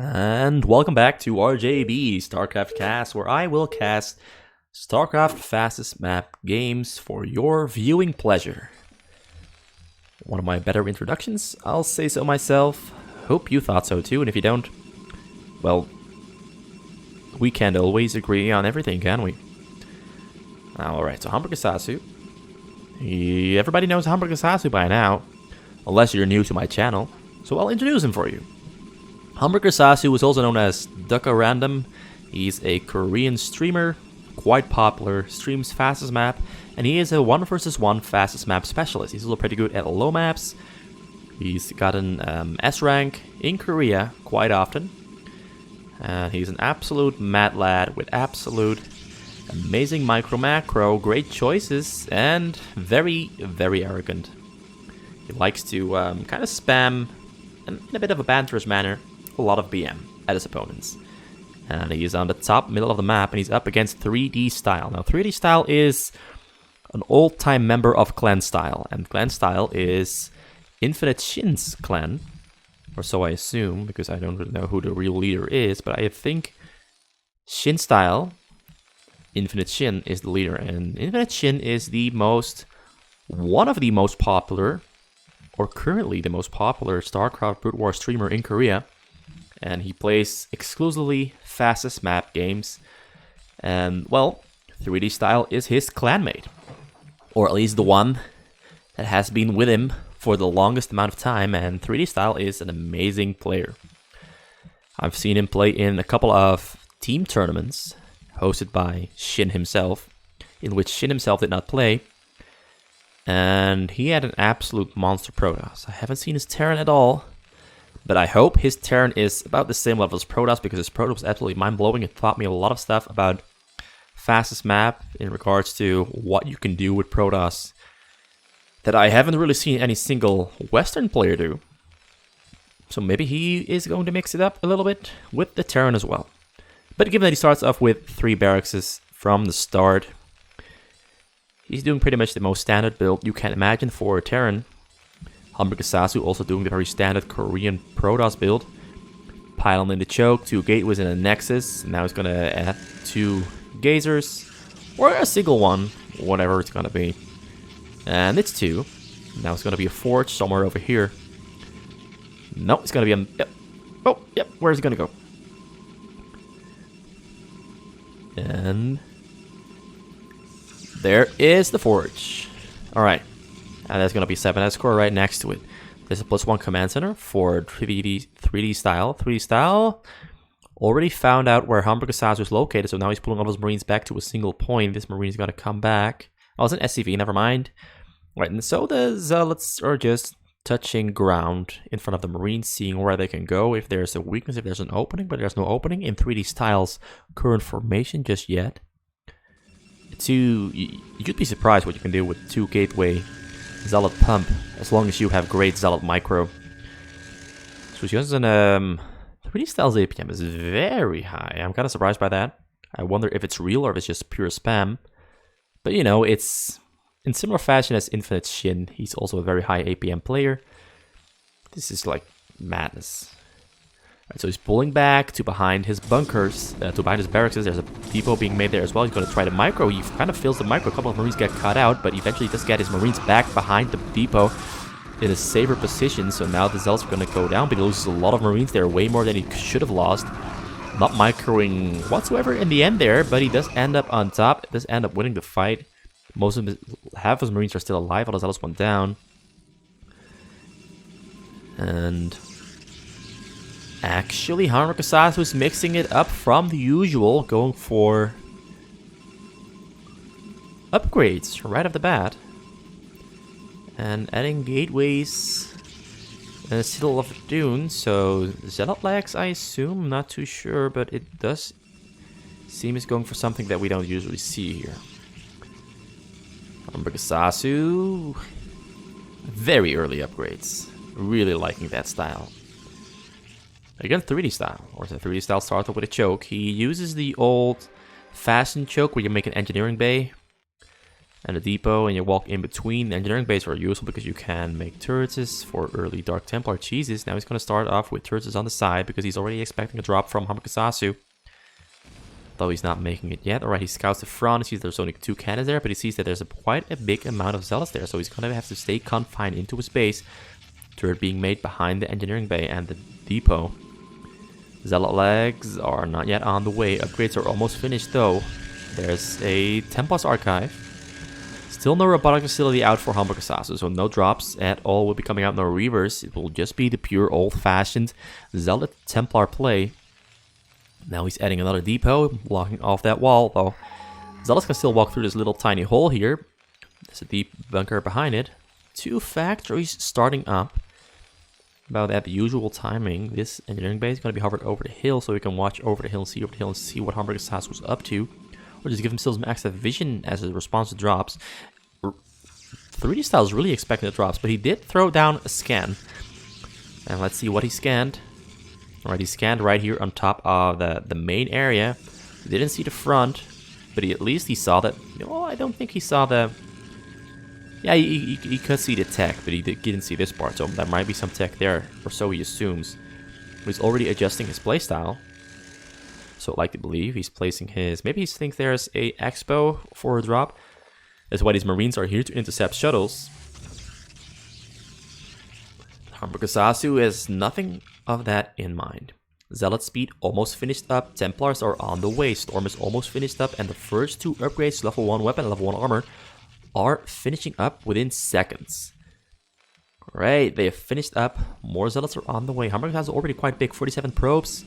And welcome back to RJB Starcraft Cast, where I will cast Starcraft fastest map games for your viewing pleasure. One of my better introductions, I'll say so myself. Hope you thought so too, and if you don't, well, we can't always agree on everything, can we? Alright, so HamburgerSasu. Everybody knows HamburgerSasu by now, unless you're new to my channel, so I'll introduce him for you. HamburgerSasu is also known as DDuKKaRanDoM. He's a Korean streamer, quite popular, streams fastest map, and he is a 1 vs 1 fastest map specialist. He's also pretty good at low maps. He's got an S rank in Korea quite often. And he's an absolute mad lad with absolute amazing micro-macro, great choices, and very, very arrogant. He likes to kind of spam, in a bit of a banterous manner, a lot of BM at his opponents. And he's on the top middle of the map, and he's up against 3D.Style. Now, 3D.Style is an old-time member of ClanStyle, and ClanStyle is Infinite Shin's clan, or so I assume, because I don't really know who the real leader is, but I think ShinStyle, Infinite Shin, is the leader, and Infinite Shin is one of the most popular, or currently the most popular Starcraft Brood War streamer in Korea, and he plays exclusively fastest map games, and, well, 3D.Style is his clanmate, or at least the one that has been with him for the longest amount of time, and 3D.Style is an amazing player. I've seen him play in a couple of team tournaments hosted by Shin himself, in which Shin himself did not play, and he had an absolute monster Protoss. I haven't seen his Terran at all, but I hope his Terran is about the same level as Protoss, because his Protoss was absolutely mind-blowing. It taught me a lot of stuff about fastest map in regards to what you can do with Protoss that I haven't really seen any single Western player do. So maybe he is going to mix it up a little bit with the Terran as well. But given that he starts off with 3 barracks from the start, he's doing pretty much the most standard build you can imagine for a Terran. HamburgerSasu also doing the very standard Korean Protoss build. Pylon in the choke, 2 gateways and a nexus. Now he's gonna add 2 gazers, or a single one, whatever it's gonna be. And it's 2. Now it's gonna be a forge somewhere over here. No, it's gonna be a... Yep. Oh, yep, where's it gonna go? And there is the forge. Alright. And there's going to be 7S core right next to it. There's a +1 command center for 3D.Style. 3D.Style already found out where HamburgerSasu is located, so now he's pulling all his Marines back to a single point. This Marine is going to come back. Oh, it's an SCV, never mind. Right, and so the Zealots are just touching ground in front of the Marines, seeing where they can go, if there's a weakness, if there's an opening, but there's no opening in 3D.Style's current formation just yet. You'd be surprised what you can do with 2 gateway Zealot pump, as long as you have great Zealot micro. So just an 3D.Style's APM is very high. I'm kind of surprised by that. I wonder if it's real or if it's just pure spam. But you know, it's in similar fashion as Infinite Shin. He's also a very high APM player. This is like madness. Right, so he's pulling back to behind his bunkers, to behind his barracks. There's a depot being made there as well. He's going to try the micro. He kind of fills the micro. A couple of Marines get cut out, but eventually he does get his Marines back behind the depot in a safer position. So now the Zealots are going to go down, but he loses a lot of Marines there, way more than he should have lost. Not microing whatsoever in the end there, but he does end up on top. Does end up winning the fight. Half of his Marines are still alive, all the Zealots went down. And actually, HamburgerSasu is mixing it up from the usual, going for upgrades right off the bat. And adding gateways and a Citadel of the Dune, so Zealot lags, I assume, not too sure, but it does seem it's going for something that we don't usually see here. HamburgerSasu, very early upgrades, really liking that style. Again, 3D.Style, or the 3D.Style started with a choke. He uses the old fasten choke where you make an engineering bay. and the depot, and you walk in between. The engineering base are useful because you can make turrets for early Dark Templar cheeses. Now he's going to start off with turrets on the side because he's already expecting a drop from HamburgerSasu. Though he's not making it yet. Alright, he scouts the front, he sees there's only 2 cannons there, but he sees that there's quite a big amount of zealots there, so he's going to have to stay confined into his base. Turret being made behind the engineering bay and the depot. Zealot legs are not yet on the way. Upgrades are almost finished though. There's a Templar's archive. Still no robotic facility out for HamburgerSasu, so no drops at all will be coming out, no reavers. It will just be the pure old-fashioned Zealot Templar play. Now he's adding another depot, blocking off that wall, though. Zealots can still walk through this little tiny hole here. There's a deep bunker behind it. 2 factories starting up. About at the usual timing. This engineering base is going to be hovered over the hill, so we can watch over the hill and see over the hill and see what HamburgerSasu was up to. Or just give themselves some extra vision as a response to drops. 3D.Style is really expecting the drops, but he did throw down a scan. And let's see what he scanned. Alright, he scanned right here on top of the main area. He didn't see the front, but at least he saw that. Oh, I don't think he saw the... Yeah, he could see the tech, but he didn't see this part, so there might be some tech there, or so he assumes. He's already adjusting his playstyle. So I'd like to believe he's placing his... Maybe he thinks there's a expo for a drop. That's why these Marines are here to intercept shuttles. HamburgerSasu has nothing of that in mind. Zealot speed almost finished up. Templars are on the way. Storm is almost finished up. And the first 2 upgrades, level 1 weapon and level 1 armor, are finishing up within seconds. Alright, they have finished up. More Zealots are on the way. HamburgerSasu is already quite big. 47 probes.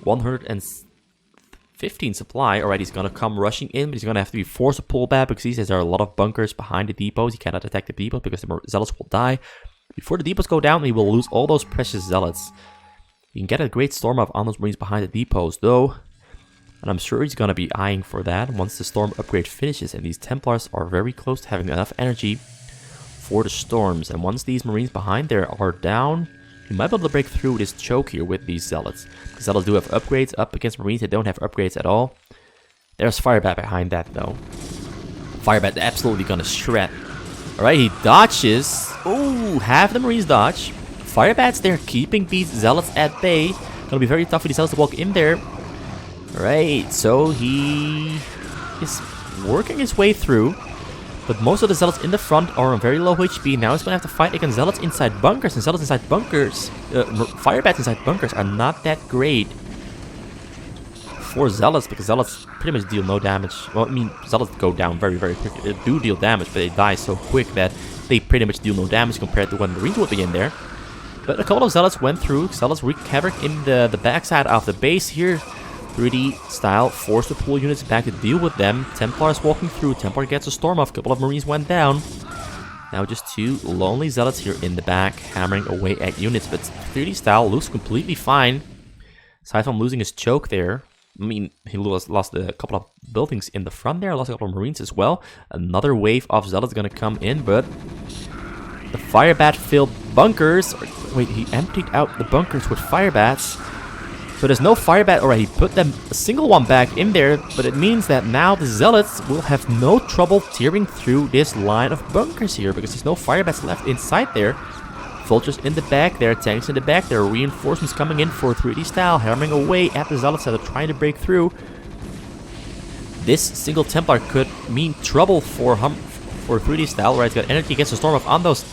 115 supply. Alright, he's going to come rushing in, but he's going to have to be forced to pull back because he says there are a lot of bunkers behind the depots. He cannot attack the depots because the Zealots will die. Before the depots go down, he will lose all those precious Zealots. You can get a great storm off on those Marines behind the depots, though. And I'm sure he's going to be eyeing for that once the storm upgrade finishes. And these Templars are very close to having enough energy for the storms. And once these Marines behind there are down, he might be able to break through this choke here with these Zealots. The Zealots do have upgrades up against Marines that don't have upgrades at all. There's Firebat behind that, though. Firebat absolutely going to shred. Alright, he dodges. Oh, half the Marines dodge. Firebat's there keeping these Zealots at bay. Gonna be very tough for these Zealots to walk in there. Alright, so he is working his way through. But most of the Zealots in the front are on very low HP. Now he's gonna have to fight against Zealots inside bunkers. And Zealots inside bunkers, Firebats inside bunkers are not that great for Zealots, because Zealots pretty much deal no damage. Well, I mean, Zealots go down very, very quickly. They do deal damage, but they die so quick that they pretty much deal no damage compared to when Marines would be in there. But a couple of Zealots went through. Zealots wreaked havoc in the backside of the base here. 3D.Style forced to pull units back to deal with them. Templars walking through. Templar gets a storm off. A couple of Marines went down. Now just 2 lonely Zealots here in the back, hammering away at units. But 3D.Style looks completely fine. Aside from losing his choke there. I mean, he lost a couple of buildings in the front there. Lost a couple of Marines as well. Another wave of Zealots going to come in, but the Firebat-filled bunkers... Wait, he emptied out the bunkers with Firebats. So there's no Firebat already. He put them a single one back in there, but it means that now the Zealots will have no trouble tearing through this line of bunkers here, because there's no Firebats left inside there. Vultures in the back there, tanks in the back there, reinforcements coming in for 3D.Style, hammering away at the Zealots that are trying to break through. This single Templar could mean trouble for 3D.Style, right? He's got energy against the storm off on those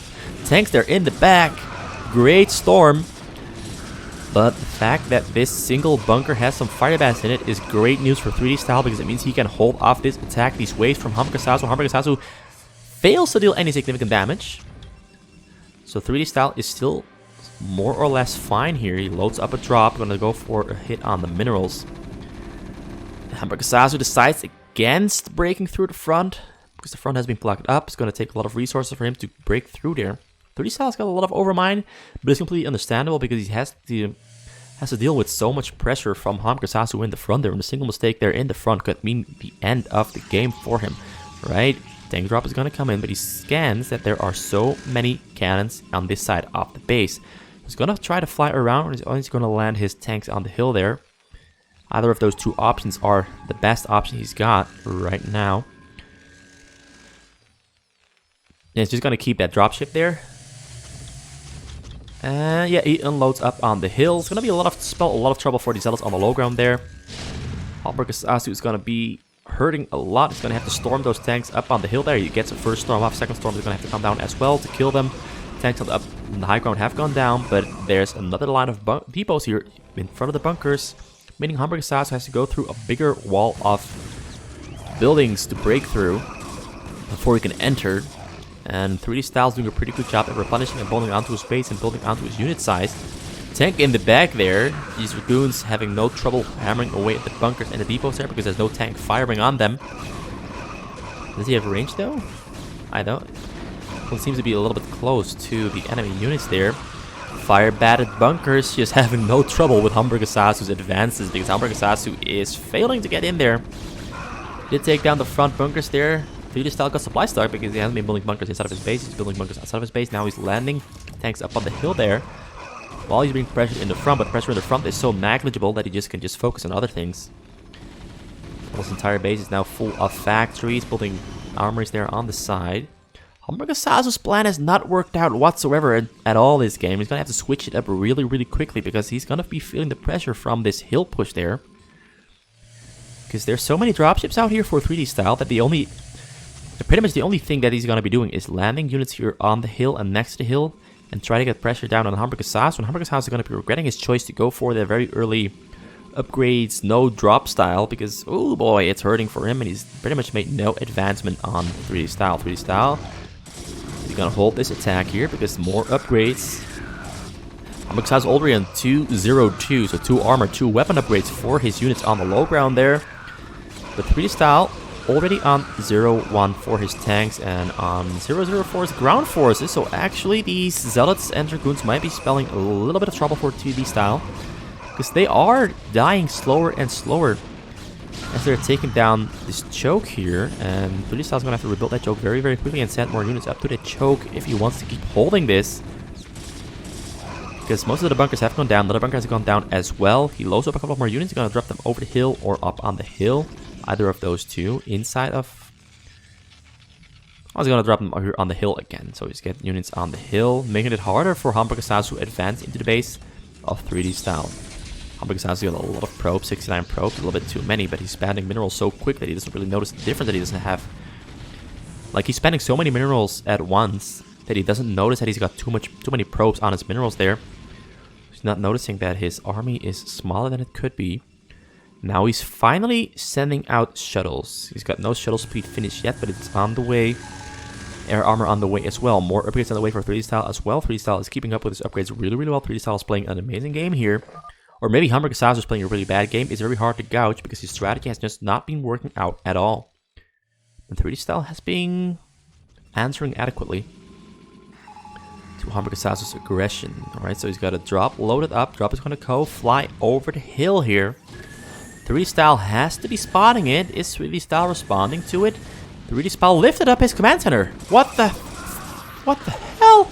tanks there in the back. Great storm. But the fact that this single bunker has some Firebats in it is great news for 3D.Style, because it means he can hold off this attack, these waves from HamburgerSasu. HamburgerSasu fails to deal any significant damage. So 3D.Style is still more or less fine here. He loads up a drop, gonna go for a hit on the minerals. HamburgerSasu decides against breaking through the front, because the front has been blocked up. It's gonna take a lot of resources for him to break through there. 3D.Style's got a lot of overmind, but it's completely understandable because he has to deal with so much pressure from HamburgerSasu in the front there, and a single mistake there in the front could mean the end of the game for him, right? Tank drop is going to come in, but he scans that there are so many cannons on this side of the base. He's going to try to fly around, and he's going to land his tanks on the hill there. Either of those 2 options are the best option he's got right now. 3D.Style is still more or less fine here. He loads up a drop, gonna go for a hit on the minerals. HamburgerSasu decides against breaking through the front, because the front has been blocked up. It's gonna take a lot of resources for him to break through there. 3D.Style is got a lot of overmind, but it's completely understandable because he has to deal with so much pressure from HamburgerSasu in the front there, right? Tank drop is gonna come in, but he scans that there are so many cannons on this side of the base. He's gonna try to fly around, and he's gonna land his tanks on the hill there. Either of those 2 options are the best option he's got right now. Yeah, it's just gonna keep that dropship there. And yeah, he unloads up on the hill. It's gonna be a lot of trouble for the zealots on the low ground there. HamburgerSasu is gonna be hurting a lot. He's gonna have to storm those tanks up on the hill there. He gets a first storm off. Second storm is gonna have to come down as well to kill them. Tanks on the high ground have gone down, but there's another line of depots here in front of the bunkers, meaning HamburgerSasu has to go through a bigger wall of buildings to break through before he can enter. And 3D.Style is doing a pretty good job at replenishing and building onto his base and building onto his unit size. Tank in the back there. These Dragoons having no trouble hammering away at the bunkers and the depots there because there's no tank firing on them. Does he have range though? I don't. Well, it seems to be a little bit close to the enemy units there. Fire-batted bunkers just having no trouble with HamburgerSasu's advances because HamburgerSasu is failing to get in there. Did take down the front bunkers there. 3D.Style got supply start because he hasn't been building bunkers inside of his base. He's building bunkers outside of his base. Now he's landing tanks up on the hill there while he's being pressured in the front. But the pressure in the front is so negligible that he can just focus on other things. His entire base is now full of factories, building armories there on the side. HamburgerSasu's plan has not worked out whatsoever at all this game. He's going to have to switch it up really, really quickly because he's going to be feeling the pressure from this hill push there. Because there's so many dropships out here for 3D.Style that pretty much the only thing that he's going to be doing is landing units here on the hill and next to the hill and try to get pressure down on HamburgerSasu. And HamburgerSasu is going to be regretting his choice to go for the very early upgrades, no drop style, because, oh boy, it's hurting for him and he's pretty much made no advancement on 3D.Style. 3D.Style, he's going to hold this attack here because more upgrades. HamburgerSasu is already on 202, so 2 armor, 2 weapon upgrades for his units on the low ground there. But 3D.Style already on 0-1 for his tanks and on 0-0 for his ground forces. So actually these zealots and dragoons might be spelling a little bit of trouble for 3D.Style because they are dying slower and slower as they're taking down this choke here. And 3D.Style is going to have to rebuild that choke very, very quickly and send more units up to the choke if he wants to keep holding this. Because most of the bunkers have gone down. The other bunkers have gone down as well. He loads up a couple of more units. He's going to drop them over the hill or up on the hill. Either of those two inside of... I was going to drop them here on the hill again. So he's getting units on the hill, making it harder for HamburgerSasu to advance into the base of 3D.Style. HamburgerSasu got a lot of probes, 69 probes, a little bit too many, but he's spending minerals so quick that he doesn't really notice the difference that he doesn't have. Like, he's spending so many minerals at once that he doesn't notice that he's got too many probes on his minerals there. He's not noticing that his army is smaller than it could be. Now he's finally sending out shuttles. He's got no shuttle speed finished yet, but it's on the way. Air armor on the way as well. More upgrades on the way for 3D.Style as well. 3D.Style is keeping up with his upgrades really, really well. 3D.Style is playing an amazing game here. Or maybe HamburgerSasu is playing a really bad game. It's very hard to gauge because his strategy has just not been working out at all. And 3D.Style has been answering adequately to HamburgerSasu's aggression. Alright, so he's got a drop loaded up. Drop is going to go fly over the hill here. 3D.Style has to be spotting it. Is 3D.Style responding to it? 3D.Style lifted up his command center. What the hell?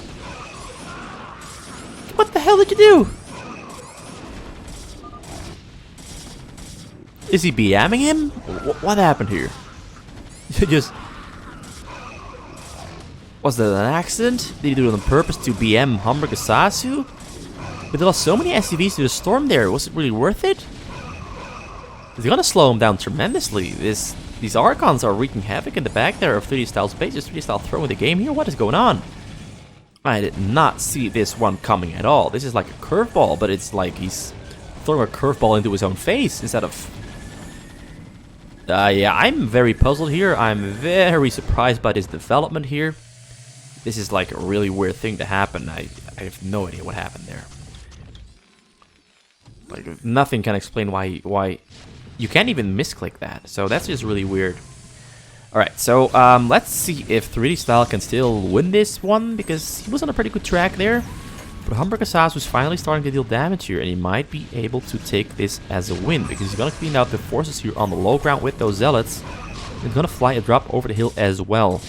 What the hell did you do? Is he BMing him? What happened here? Just... Was that an accident? Did he do it on purpose to BM HamburgerSasu? But there lost so many SCVs to the storm there. Was it really worth it? It's gonna slow him down tremendously. These Archons are wreaking havoc in the back there of 3D.Style's base. Is 3D.Style throwing the game here? What is going on? I did not see this one coming at all. This is like a curveball, but it's like he's throwing a curveball into his own face instead of... yeah, I'm very puzzled here. I'm very surprised by this development here. This is like a really weird thing to happen. I have no idea what happened there. Like, nothing can explain why you can't even misclick that. So that's just really weird. Alright, so let's see if 3D.Style can still win this one, because he was on a pretty good track there. But HamburgerSasu is finally starting to deal damage here, and he might be able to take this as a win, because he's going to clean out the forces here on the low ground with those zealots. He's going to fly a drop over the hill as well.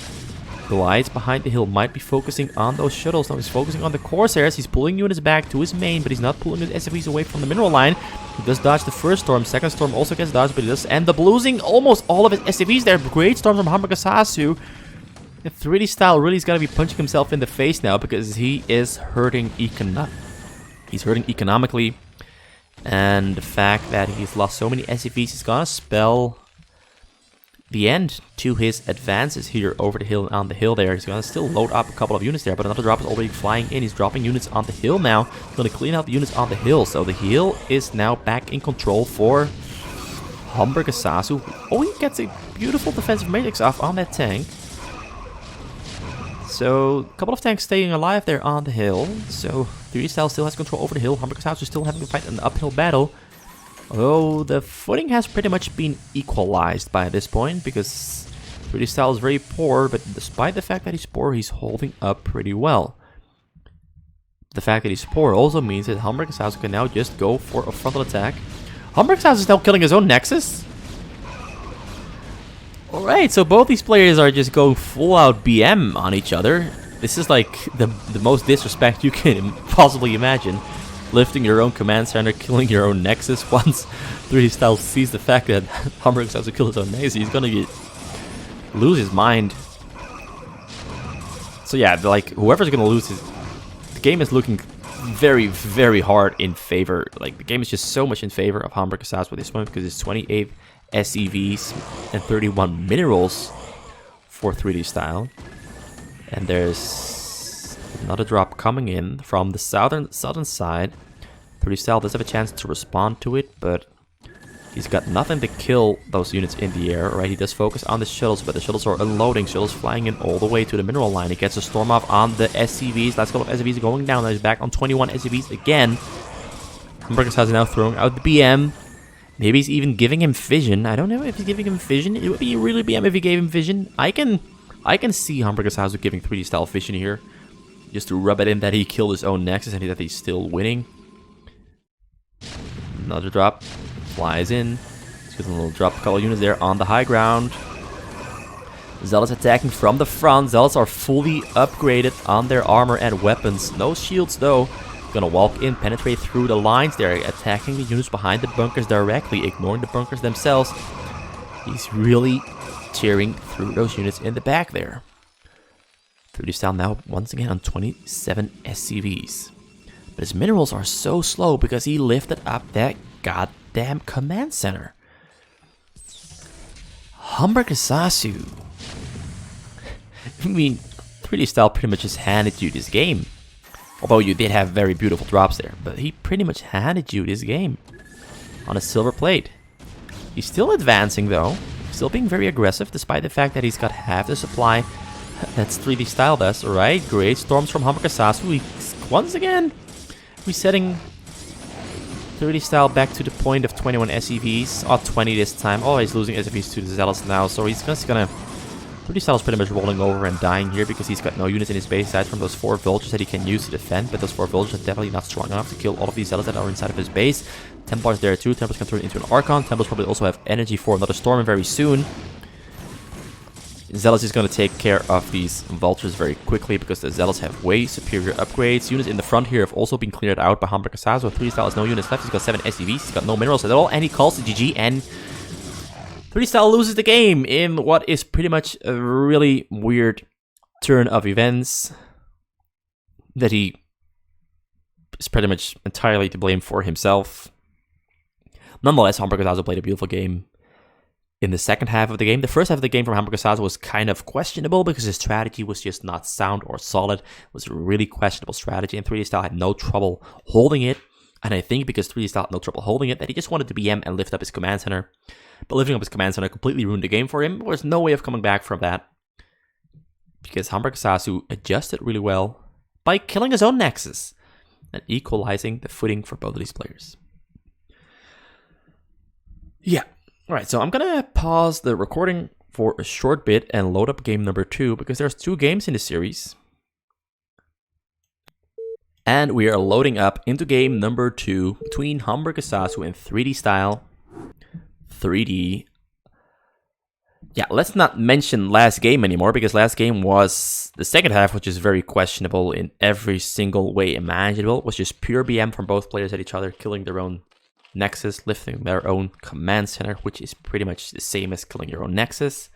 The lights behind the hill might be focusing on those shuttles. Now he's focusing on the Corsairs. He's pulling units back to his main, but he's not pulling his SFVs away from the mineral line. He does dodge the first storm. Second storm also gets dodged, but he does end up losing almost all of his SFVs there. Great storm from HamburgerSasu. And 3D.Style really is gonna be punching himself in the face now because he is hurting he's hurting economically. And the fact that he's lost so many SCVs is gonna spell the end to his advances here over the hill and on the hill there. He's gonna still load up a couple of units there, but another drop is already flying in. He's dropping units on the hill now. He's gonna clean out the units on the hill. So the hill is now back in control for HamburgerSasu. Oh, he gets a beautiful defensive matrix off on that tank. So a couple of tanks staying alive there on the hill. So 3D.Style still has control over the hill. HamburgerSasu is still having to fight an uphill battle. Although the footing has pretty much been equalized by this point because 3D.Style is very poor, but despite the fact that he's poor, he's holding up pretty well. The fact that he's poor also means that HamburgerSasu can now just go for a frontal attack. HamburgerSasu is now killing his own Nexus. Alright, so both these players are just going full out BM on each other. This is like the most disrespect you can possibly imagine. Lifting your own command center, killing your own Nexus. Once 3D.Style sees the fact that HamburgerSasu killed his own Nexus, he's gonna lose his mind. So yeah, like whoever's gonna lose the game is looking very, very hard in favor. Like the game is just so much in favor of HamburgerSasu at this point because it's 28 SCVs and 31 minerals for 3D.Style. And there's another drop coming in from the southern side. 3D.Style does have a chance to respond to it, but he's got nothing to kill those units in the air. Right, he does focus on the shuttles, but the shuttles are unloading. Shuttles flying in all the way to the mineral line. He gets a storm off on the SCVs. Last couple of SCVs going down. Now he's back on 21 SCVs again. HamburgerSasu now throwing out the BM. Maybe he's even giving him vision. I don't know if he's giving him vision. It would be really BM if he gave him vision. I can see HamburgerSasu giving 3D.Style vision here, just to rub it in that he killed his own Nexus and that he's still winning. Another drop. Flies in. He's gonna drop a couple of units there on the high ground. Zealots attacking from the front. Zealots are fully upgraded on their armor and weapons. No shields though. Gonna walk in, penetrate through the lines there, attacking the units behind the bunkers directly, ignoring the bunkers themselves. He's really tearing through those units in the back there. 3D.Style now once again on 27 SCVs. But his minerals are so slow because he lifted up that goddamn command center. HamburgerSasu. I mean, 3D.Style pretty much just handed you this game. Although you did have very beautiful drops there, but he pretty much handed you this game on a silver plate. He's still advancing though, still being very aggressive despite the fact that he's got half the supply that's 3D.Style does. Alright, great storms from HamburgerSasu. He's once again resetting 3D.Style back to the point of 21 SCVs. Oh, 20 this time. Oh, he's losing SCVs to the Zealots now, so he's just gonna... 3D.Style is pretty much rolling over and dying here because he's got no units in his base aside from those 4 Vultures that he can use to defend, but those 4 Vultures are definitely not strong enough to kill all of these Zealots that are inside of his base. Templars there too. Templars can turn into an Archon. Templars probably also have energy for another Storm very soon. Zealots is going to take care of these Vultures very quickly because the Zealots have way superior upgrades. Units in the front here have also been cleared out by HamburgerSasu. 3D.Style has no units left. He's got 7 SCVs. He's got no minerals at all, and he calls the GG, and 3D.Style loses the game in what is pretty much a really weird turn of events that he is pretty much entirely to blame for himself. Nonetheless, HamburgerSasu played a beautiful game in the second half of the game. The first half of the game from HamburgerSasu was kind of questionable because his strategy was just not sound or solid. It was a really questionable strategy, and 3D.Style had no trouble holding it. And I think because 3D.Style had no trouble holding it, that he just wanted to BM and lift up his command center. But lifting up his command center completely ruined the game for him. There was no way of coming back from that, because HamburgerSasu adjusted really well by killing his own Nexus and equalizing the footing for both of these players. Yeah. Alright, so I'm gonna pause the recording for a short bit and load up game number 2, because there's 2 games in the series. And we are loading up into game number 2 between HamburgerSasu and 3D.Style. 3D. Yeah, let's not mention last game anymore, because last game was the second half, which is very questionable in every single way imaginable. It was just pure BM from both players at each other, killing their own Nexus, lifting their own command center, which is pretty much the same as killing your own Nexus.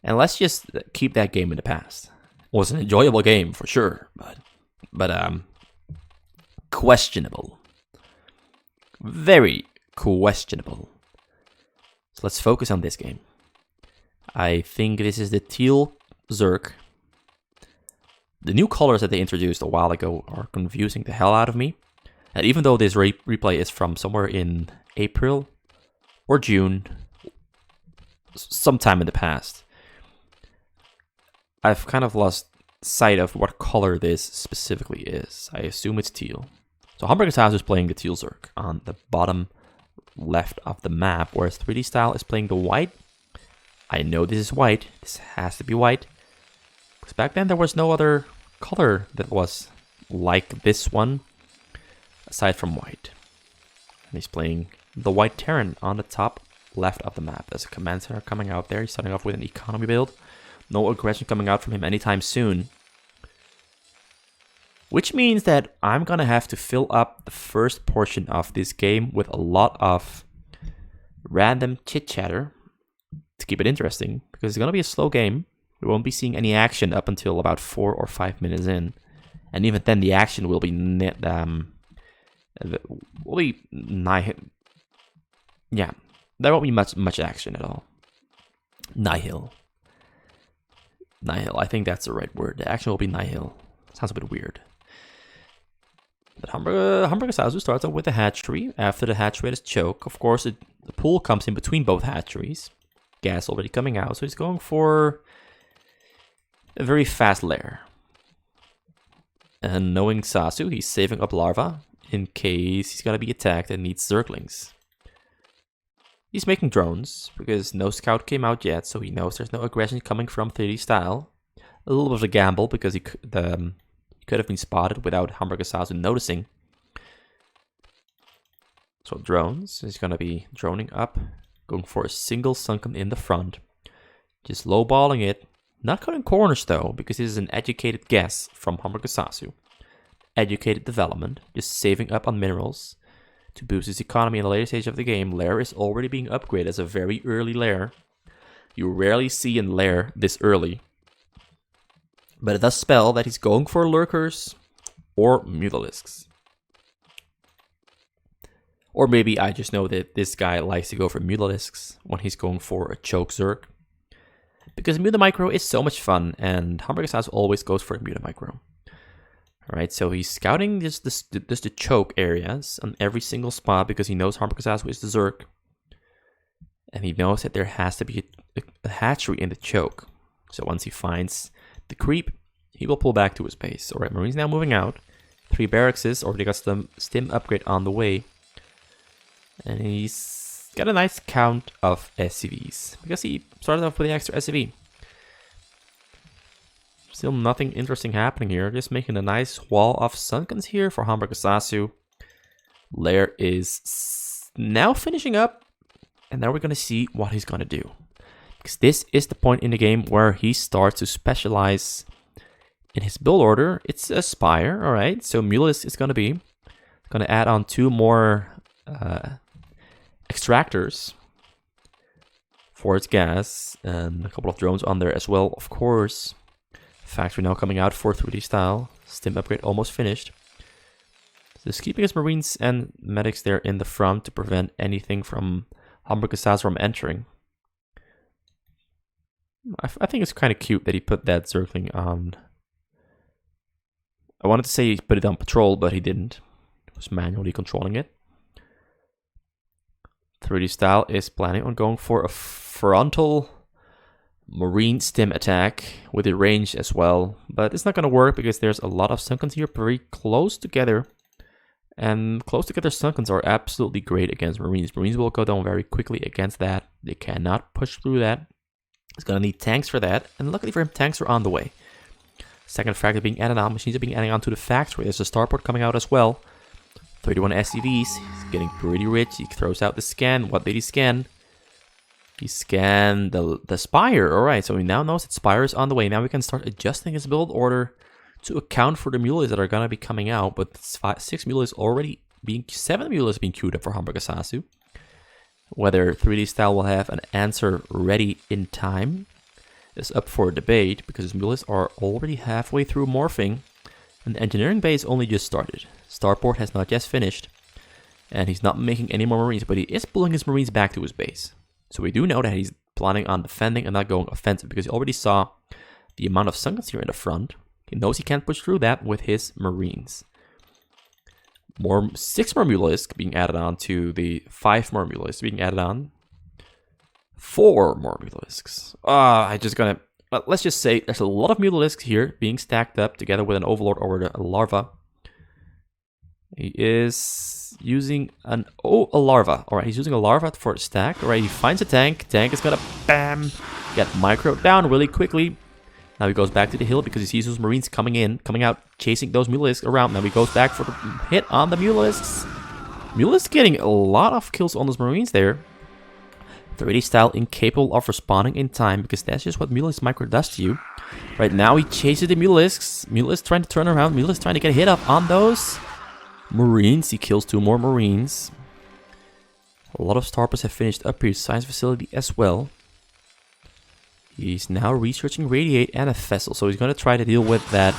And let's just keep that game in the past. It was an enjoyable game for sure, but questionable. Very questionable. So let's focus on this game. I think this is the teal Zerk. The new colors that they introduced a while ago are confusing the hell out of me. And even though this replay is from somewhere in April or June, sometime in the past, I've kind of lost sight of what color this specifically is. I assume it's teal. So HamburgerSasu is playing the teal Zerk on the bottom left of the map, whereas 3D.Style is playing the white. I know this is white. This has to be white. Because back then there was no other color that was like this one, aside from white. And he's playing the white Terran on the top left of the map. There's a command center coming out there. He's starting off with an economy build. No aggression coming out from him anytime soon. Which means that I'm going to have to fill up the first portion of this game with a lot of random chit-chatter to keep it interesting. Because it's going to be a slow game. We won't be seeing any action up until about 4 or 5 minutes in. And even then the action will be yeah, there won't be much action at all. Nihil. I think that's the right word. The action will be nihil. Sounds a bit weird. But HamburgerSasu starts off with a hatchery. After the hatchery is choke, of course, the pool comes in between both hatcheries. Gas already coming out, so he's going for a very fast lair. And knowing Sasu, he's saving up larva in case he's gonna be attacked and needs Zerglings. He's making drones, because no scout came out yet, so he knows there's no aggression coming from 3D.Style. A little bit of a gamble, because he could have been spotted without HamburgerSasu noticing. So drones, he's going to be droning up, going for a single sunken in the front. Just lowballing it. Not cutting corners though, because this is an educated guess from HamburgerSasu. Educated development, just saving up on minerals to boost his economy in the later stage of the game. Lair is already being upgraded as a very early lair. You rarely see a lair this early. But it does spell that he's going for lurkers or mutalisks. Or maybe I just know that this guy likes to go for mutalisks when he's going for a choke Zerk. Because Mutamicro is so much fun, and HamburgerSasu always goes for a Mutamicro. Alright, so he's scouting just the choke areas on every single spot because he knows HamburgerSasu is the Zerk. And he knows that there has to be a hatchery in the choke. So once he finds the creep, he will pull back to his base. Alright, Marines now moving out. 3 barracks already got some stim upgrade on the way. And he's got a nice count of SCVs, because he started off with the extra SCV. Still nothing interesting happening here, just making a nice wall of sunkens here for HamburgerSasu. Lair is now finishing up, and now we're going to see what he's going to do. Because this is the point in the game where he starts to specialize in his build order. It's a Spire, alright, so Mulus is going to add on 2 more extractors for its gas, and a couple of drones on there as well, of course. Factory now coming out for 3D.Style. Stim upgrade almost finished. Just keeping his Marines and medics there in the front to prevent anything from HamburgerSasu from entering. I think it's kind of cute that he put that Zergling on. I wanted to say he put it on patrol, but he didn't. He was manually controlling it. 3D.Style is planning on going for a frontal Marine stim attack with a range as well, but it's not going to work because there's a lot of sunkens here very close together, and close together sunkens are absolutely great against Marines. Marines will go down very quickly against that. They cannot push through that. It's going to need tanks for that, and luckily for him, tanks are on the way. Second fragment being added on, machines are being added on to the factory. There's a starport coming out as well. 31 SCVs, he's getting pretty rich. He throws out the scan. What did he scan? He scanned the Spire. Alright, so he now knows that Spire is on the way. Now we can start adjusting his build order to account for the mules that are going to be coming out. But 6 mules already being, 7 mules being queued up for HamburgerSasu. Whether 3D.Style will have an answer ready in time is up for debate because his mules are already halfway through morphing, and the engineering bay is only just started. Starport has not yet finished, and he's not making any more marines, but he is pulling his marines back to his base. So we do know that he's planning on defending and not going offensive because he already saw the amount of sunken here in the front. He knows he can't push through that with his marines. 6 more mulisks being added on to the 5 more mulisks being added on. 4 more mulisks. Let's just say there's a lot of mulisks here being stacked up together with an overlord or a larva. He is using a larva. Alright, he's using a larva for a stack. Alright, he finds a tank. Tank is gonna bam! Get micro down really quickly. Now he goes back to the hill because he sees those marines coming out, chasing those mulisks around. Now he goes back for the hit on the mulisks. Mulisks getting a lot of kills on those marines there. 3D.Style incapable of responding in time because that's just what Mulisk micro does to you. Right now he chases the mulisks. Mulisk trying to turn around. Mulisk trying to get a hit up on those marines. He kills 2 more marines. A lot of Starports have finished up here. Science facility as well. He's now researching Radiate and a vessel. So he's going to try to deal with that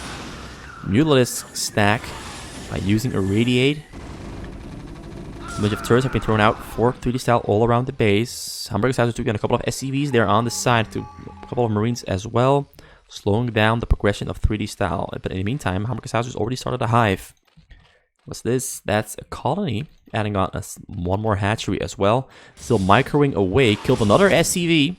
Mulisk stack by using a Radiate. A bunch of turrets have been thrown out for 3D.Style all around the base. HamburgerSasu took in a couple of SCVs there on the side to a couple of marines as well, slowing down the progression of 3D.Style. But in the meantime, HamburgerSasu has already started a hive. What's this? That's a colony, adding on one more hatchery as well. Still microing away, killed another SCV.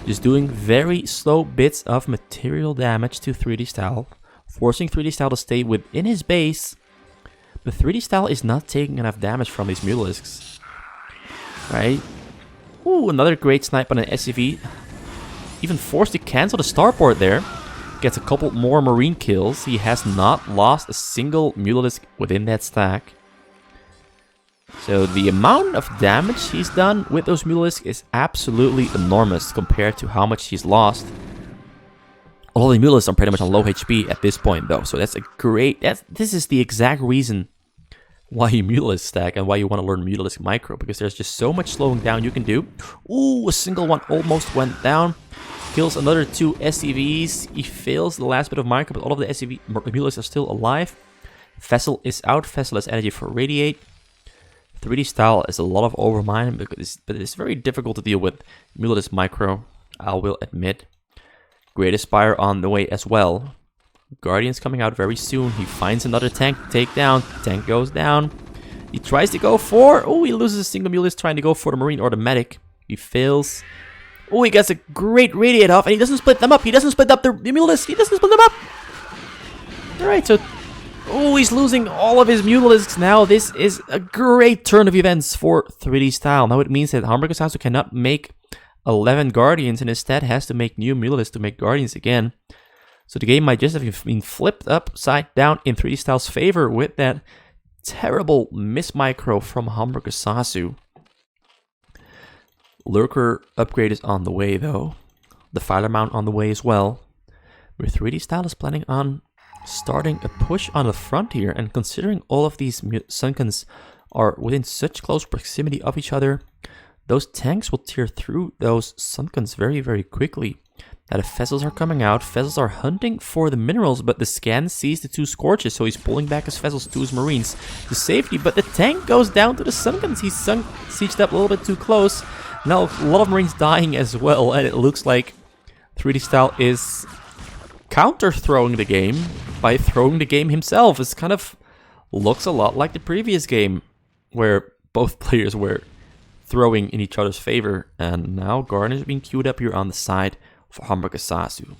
Just doing very slow bits of material damage to 3D.Style, forcing 3D.Style to stay within his base. But 3D.Style is not taking enough damage from these mulisks. Right? Ooh, another great snipe on an SCV. Even forced to cancel the starport there. Gets a couple more marine kills. He has not lost a single mulisk within that stack. So the amount of damage he's done with those mulisks is absolutely enormous compared to how much he's lost. All the mulisks are pretty much on low HP at this point though. So that's a great... This is the exact reason why you Mulisk stack and why you want to learn Mulisk micro, because there's just so much slowing down you can do. Ooh, a single one almost went down. Kills another 2 SCVs. He fails the last bit of micro, but all of the SCV Mulisks are still alive. Vessel is out. Vessel has energy for Radiate. 3D.Style is a lot of overmind, but it's very difficult to deal with Mulisk micro, I will admit. Great Aspire on the way as well. Guardian's coming out very soon. He finds another tank to take down. Tank goes down. He tries to go for... Oh, he loses a single Mulisk trying to go for the Marine or the Medic. He fails. Oh, he gets a great Radiate off, and he doesn't split them up. He doesn't split up the Mulisk. He doesn't split them up. Alright, so... Oh, he's losing all of his Mulisks now. This is a great turn of events for 3D.Style. Now it means that HamburgerSasu cannot make 11 Guardians and instead has to make new Mulisks to make Guardians again. So the game might just have been flipped upside down in 3D.Style's favor with that terrible miss micro from HamburgerSasu. Lurker upgrade is on the way though. The Filer Mount on the way as well. Where 3D.Style is planning on starting a push on the front here, and considering all of these Sunkens are within such close proximity of each other, those tanks will tear through those Sunkens very, very quickly. Now the vessels are coming out. Vessels are hunting for the minerals, but the scan sees the 2 Scorches, so he's pulling back his vessels to his marines to safety. But the tank goes down to the Sunkens. He's sieged up a little bit too close. Now a lot of marines dying as well, and it looks like 3D.Style is counter-throwing the game by throwing the game himself. It kind of looks a lot like the previous game, where both players were throwing in each other's favor, and now Guardian is being queued up here on the side for HamburgerSasu.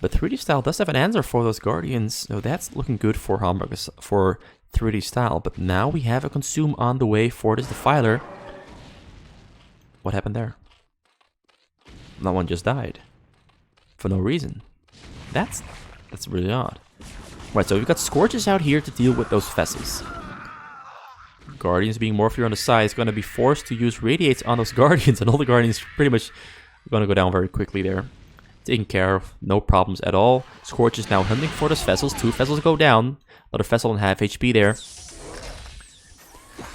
But 3D.Style does have an answer for those Guardians, so that's looking good for 3D.Style. But now we have a consume on the way for this Defiler. What happened there? That one just died for no reason. That's really odd. Right, so we've got Scorches out here to deal with those vessels. Guardians being more here on the side is going to be forced to use Radiates on those Guardians, and all the Guardians pretty much going to go down very quickly there. Taken care of, no problems at all. Scorch is now hunting for those vessels. 2 vessels go down. Another vessel on half HP there.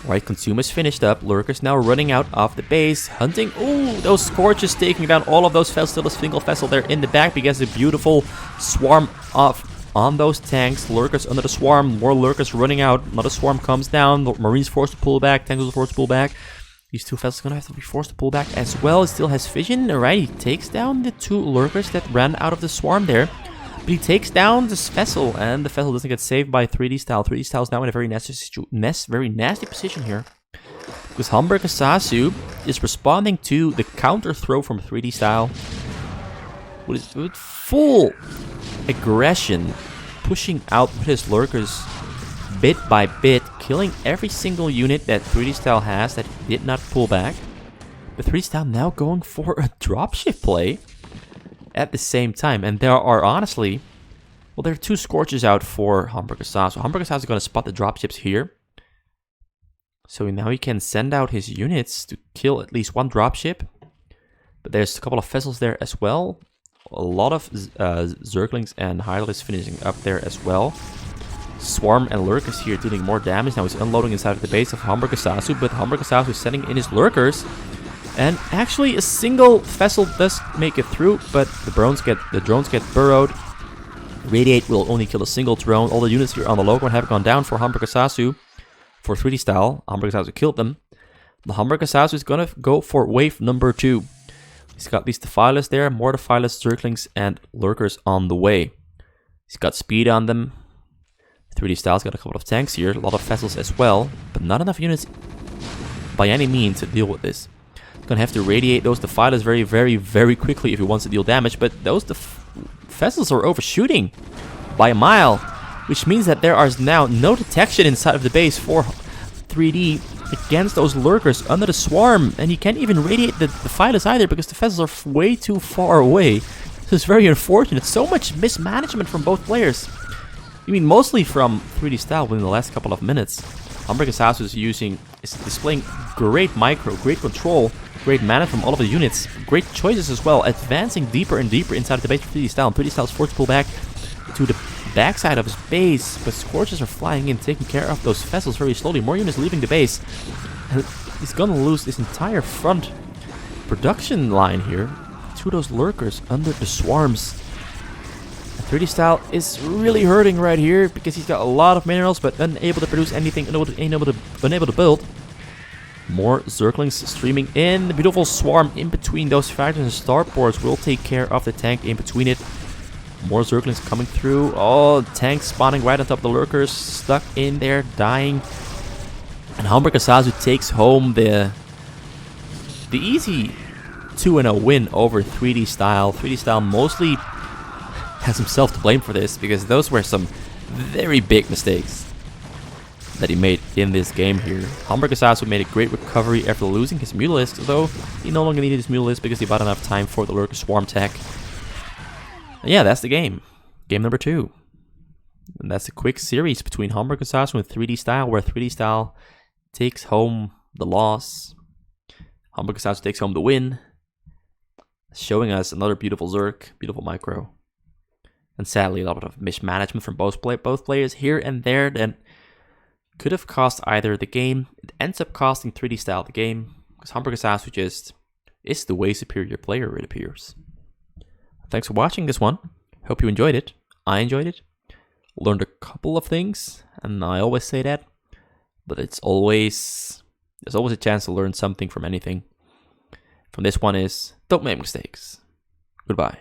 Right, Consumer's finished up. Lurker's now running out of the base, hunting. Ooh, those Scorches taking down all of those vessels. Still a single vessel there in the back because the beautiful swarm of on those tanks. Lurkers under the swarm. More Lurkers running out. Another swarm comes down. The Marines forced to pull back. Tanks are forced to pull back. These two vessels are going to have to be forced to pull back as well. He still has vision. Alright, he takes down the two Lurkers that ran out of the swarm there. But he takes down this vessel, and the vessel doesn't get saved by 3D.Style. 3D.Style is now in a very nasty position here. Because HamburgerSasu is responding to the counter throw from 3D.Style with full aggression, pushing out with his Lurkers bit by bit, killing every single unit that 3D.Style has that he did not pull back. But 3D.Style now going for a dropship play at the same time. And there are honestly, well, there are two Scorches out for HamburgerSasu. HamburgerSasu is going to spot the dropships here. So now he can send out his units to kill at least one dropship. But there's a couple of vessels there as well. A lot of Zerglings and Hydralisks finishing up there as well. Swarm and Lurkers here dealing more damage. Now he's unloading inside of the base of HamburgerSasu, but HamburgerSasu is sending in his Lurkers. And actually a single vessel does make it through, but the drones get burrowed. Radiate will only kill a single drone. All the units here on the low ground have gone down for HamburgerSasu. For 3D.Style, HamburgerSasu killed them. The HamburgerSasu is gonna go for wave number 2. He's got these Defilers there, more Defilers, Zerglings, and Lurkers on the way. He's got speed on them. 3D.Style's got a couple of tanks here, a lot of vessels as well, but not enough units by any means to deal with this. Gonna have to radiate those Defilers very, very, very quickly if he wants to deal damage, but those vessels are overshooting by a mile, which means that there is now no detection inside of the base for 3D against those Lurkers under the swarm, and you can't even radiate the Defilers either because the vessels are way too far away. So it's very unfortunate. So much mismanagement from both players. I mean, mostly from 3D.Style within the last couple of minutes. HamburgerSasu is displaying great micro, great control, great management from all of the units, great choices as well, advancing deeper and deeper inside of the base of 3D.Style. 3D.Style is forced to pull back to the backside of his base, but Scorches are flying in, taking care of those vessels very slowly. More units leaving the base, and he's gonna lose this entire front production line here to those Lurkers under the swarms. 3D.Style is really hurting right here because he's got a lot of minerals but unable to produce anything, unable to build. More Zerglings streaming in. The beautiful swarm in between those factories and starports will take care of the tank in between it. More Zerglings coming through. Oh, tanks spawning right on top of the Lurkers, stuck in there, dying. And HamburgerSasu takes home the easy 2-0 win over 3D.Style. 3D.Style mostly has himself to blame for this because those were some very big mistakes that he made in this game here. HamburgerSasu made a great recovery after losing his Mutalisk, though he no longer needed his Mutalisk because he bought enough time for the Lurker Swarm tech. And yeah, that's the game. Game number 2. And that's a quick series between HamburgerSasu and 3D.Style, where 3D.Style takes home the loss. HamburgerSasu takes home the win, showing us another beautiful Zerg, beautiful micro. And sadly, a lot of mismanagement from both players here and there that could have cost either the game. It ends up costing 3D.Style the game, because HamburgerSasu just is the way superior player, it appears. Thanks for watching this one. Hope you enjoyed it. I enjoyed it. Learned a couple of things, and I always say that. But there's always a chance to learn something from anything. From this one is, don't make mistakes. Goodbye.